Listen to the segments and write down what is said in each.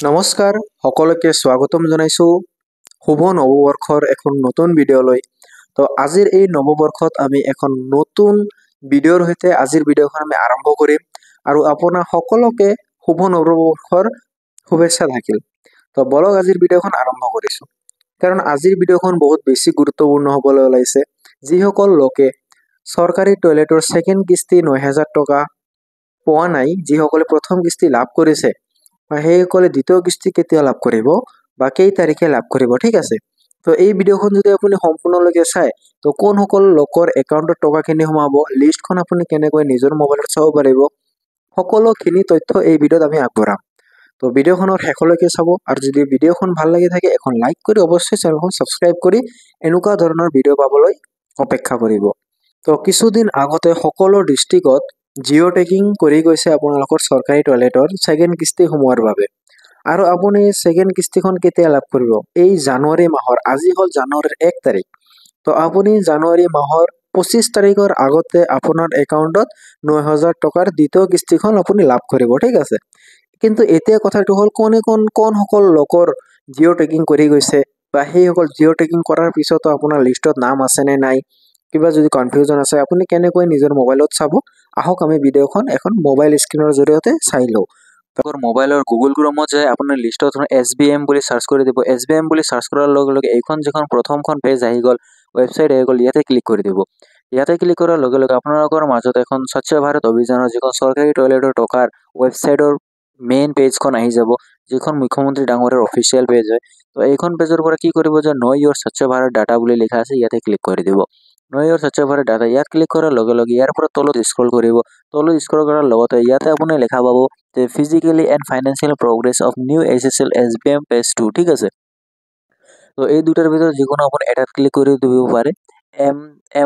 নমস্কাৰ সকলোকে স্বাগতম জনাইছো শুভ নৱবৰ্ষৰ এখন নতুন ভিডিঅ'লৈ। তো আজিৰ এই নৱবৰ্ষত আমি এখন নতুন ভিডিঅ'ৰ সৈতে আজিৰ ভিডিঅ'খন আমি আৰম্ভ কৰিম আৰু আপোনাক সকলোকে শুভ নৱবৰ্ষৰ শুভেচ্ছা থাকিল। তো বলক আজিৰ ভিডিঅ'খন আৰম্ভ কৰিছো, কাৰণ আজিৰ ভিডিঅ'খন বহুত বেছি গুৰুত্বপূৰ্ণ হ'বলৈ ওলাইছে। যিসকল লোকে চৰকাৰী টয়লেটৰ ছেকেণ্ড কিস্তি ৯,০০০ টকা পোৱা নাই, যিসকলে প্ৰথম কিস্তি লাভ কৰিছে, সেইসকলে দ্বিতীয় কিস্তি কেতিয়া লাভ কৰিব বা কেই তাৰিখে লাভ কৰিব, ঠিক আছে। তো এই ভিডিঅ'খন যদি আপুনি সম্পূৰ্ণলৈকে চাই, তো কোনসকল লোকৰ একাউণ্টত টকাখিনি সোমাব, লিষ্টখন আপুনি কেনেকৈ নিজৰ মোবাইলত চাব পাৰিব, সকলোখিনি তথ্য এই ভিডিঅ'ত আমি আগবঢ়াম। তো ভিডিঅ'খনৰ শেষলৈকে চাব, আৰু যদি ভিডিঅ'খন ভাল লাগি থাকে এখন লাইক কৰি অৱশ্যই চেনেলখন ছাবস্ক্ৰাইব কৰি এনেকুৱা ধৰণৰ ভিডিঅ' পাবলৈ অপেক্ষা কৰিব। তো কিছুদিন আগতে সকলো ডিষ্ট্ৰিক্টত জিঅ' টেকিং কৰি গৈছে আপোনালোকৰ চৰকাৰী টয়লেটৰ ছেকেণ্ড কিস্তি সোমোৱাৰ বাবে। আৰু আপুনি ছেকেণ্ড কিস্তিখন কেতিয়া লাভ কৰিব? এই জানুৱাৰী মাহৰ, আজি হ'ল জানুৱাৰীৰ 1 তাৰিখ। তো আপুনি জানুৱাৰী মাহৰ 25 তাৰিখৰ আগতে আপোনাৰ একাউণ্টত ৯,০০০ টকাৰ দ্বিতীয় কিস্তিখন আপুনি লাভ কৰিব, ঠিক আছে। কিন্তু এতিয়া কথাটো হ'ল কোনসকল লোকৰ জিঅ' টেকিং কৰি গৈছে, বা সেইসকল জিঅ' টেকিং কৰাৰ পিছতো আপোনাৰ লিষ্টত নাম আছে নে নাই, কিবা যদি কনফিউজন আছে, আপুনি কেনেকৈ নিজৰ মোবাইলত চাব, আহক আমি ভিডিঅ'খন এখন মোবাইল স্ক্ৰীনৰ জৰিয়তে চাই লওঁ। তাৰপৰ মোবাইলৰ গুগল ক্ৰমত যায় আপোনাৰ লিষ্টত SBM বুলি সাৰ্চ কৰি দিব। SBM বুলি সাৰ্চ কৰাৰ লগে লগে এইখন যিখন প্ৰথমখন পেজ আহি গ'ল, ৱেবছাইট আহি গ'ল, ইয়াতে ক্লিক কৰি দিব। ইয়াতে ক্লিক কৰাৰ লগে লগে আপোনালোকৰ মাজত এখন স্বচ্ছ ভাৰত অভিযানৰ যিখন চৰকাৰী টয়লেটৰ টকাৰ ৱেবছাইটৰ মেইন পেজখন আহি যাব, যিখন মুখ্যমন্ত্ৰী ডাঙৰীয়াৰ অফিচিয়েল পেজ হয়। তো এইখন পেজৰ পৰা কি কৰিব যে ন' ইয়ৰ স্বচ্ছ ভাৰত ডাটা বুলি লিখা আছে, ইয়াতে ক্লিক কৰি দিব। ন' ইয়ৰ স্বচ্ছ ভাৰত ডাটা ইয়াত ক্লিক কৰাৰ লগে লগে ইয়াৰ পৰা তলত স্ক্ৰল কৰিব। তলত স্ক্ৰল কৰাৰ লগতে ইয়াতে আপুনি লেখা পাব যে physically and financial progress of new SSL SBM page 2, ঠিক আছে। তো এই দুটাৰ ভিতৰত যিকোনো আপুনি এটাত ক্লিক কৰি দিব পাৰে।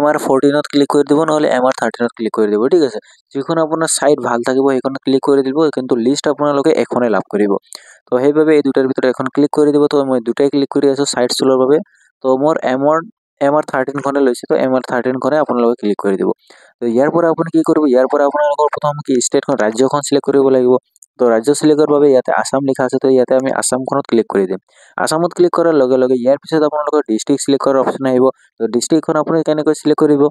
MR14ত ক্লিক কৰি দিব, নহ'লে MR13ত ক্লিক কৰি দিব, ঠিক আছে। যিখন আপোনাৰ চাইট ভাল থাকিব সেইখনত ক্লিক কৰি দিব, কিন্তু লিষ্ট আপোনালোকে এখনে লাভ কৰিব। তো সেইবাবে এই দুটাৰ ভিতৰত এখন ক্লিক কৰি দিব। তো মই দুটাই ক্লিক কৰি আছোঁ চাইট চলোৱাৰ বাবে। তো মোৰ MR13 খনে লৈছে, তো MR13 খনে আপোনালোকে ক্লিক কৰি দিব। তো ইয়াৰ পৰা আপুনি কি কৰিব, ইয়াৰ পৰা আপোনালোকৰ প্ৰথম কি ষ্টেটখন ৰাজ্যখন চিলেক্ট কৰিব লাগিব। তো ৰাজ্য চিলেক্টৰ বাবে ইয়াতে আসাম লিখা আছে, তো ইয়াতে আমি আসামখনত ক্লিক কৰি দিম। আসামত ক্লিক কৰাৰ লগে লগে ইয়াৰ পিছত আপোনালোকৰ ডিষ্ট্ৰিক্ট চিলেক্ট কৰাৰ অপশ্যন আহিব। তো ডিষ্ট্ৰিক্টখন আপুনি কেনেকৈ চিলেক্ট কৰিব,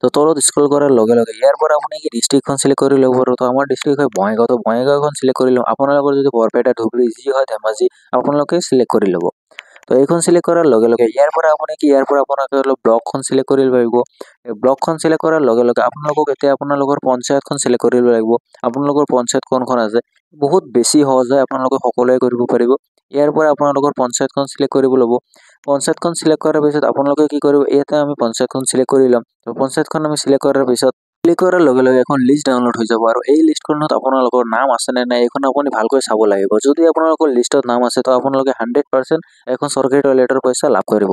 তো তলত স্ক্ৰল কৰাৰ লগে লগে ইয়াৰ পৰা আপুনি কি ডিষ্ট্ৰিক্টখন চিলেক্ট কৰি ল'ব পাৰোঁ। তো আমাৰ ডিষ্ট্ৰিক্ট হয় বঙাইগাঁও, তো বঙাইগাঁওখন চিলেক্ট কৰি লওঁ। আপোনালোকৰ যদি বৰপেটা, ধুবুৰী যি হয় ধেমাজি, আপোনালোকে চিলেক্ট কৰি ল'ব। তো এইখন চিলেক্ট কৰাৰ লগে লগে ইয়াৰ পৰা আপোনালোকে অলপ ব্লকখন চিলেক্ট কৰিব লাগিব। ব্লকখন চিলেক্ট কৰাৰ লগে লগে আপোনালোকক এতিয়া আপোনালোকৰ পঞ্চায়তখন চিলেক্ট কৰিব লাগিব। আপোনালোকৰ পঞ্চায়ত কোনখন আছে, বহুত বেছি সহজ হয়, আপোনালোকে সকলোৱে কৰিব পাৰিব। ইয়াৰ পৰা আপোনালোকৰ পঞ্চায়তখন চিলেক্ট কৰিব ল'ব। পঞ্চায়তখন চিলেক্ট কৰাৰ পিছত আপোনালোকে কি কৰিব, ইয়াতে আমি পঞ্চায়তখন চিলেক্ট কৰি ল'ম। তো পঞ্চায়তখন আমি চিলেক্ট কৰাৰ পিছত ক্লিক কৰাৰ লগে লগে এখন লিষ্ট ডাউনলোড হৈ যাব, আৰু এই লিষ্টখনত আপোনালোকৰ নাম আছে নে নাই এইখন আপুনি ভালকৈ চাব লাগিব। যদি আপোনালোকৰ লিষ্টত নাম আছে, তো আপোনালোকে 100% এখন চৰকাৰী টয়লেটৰ পইচা লাভ কৰিব।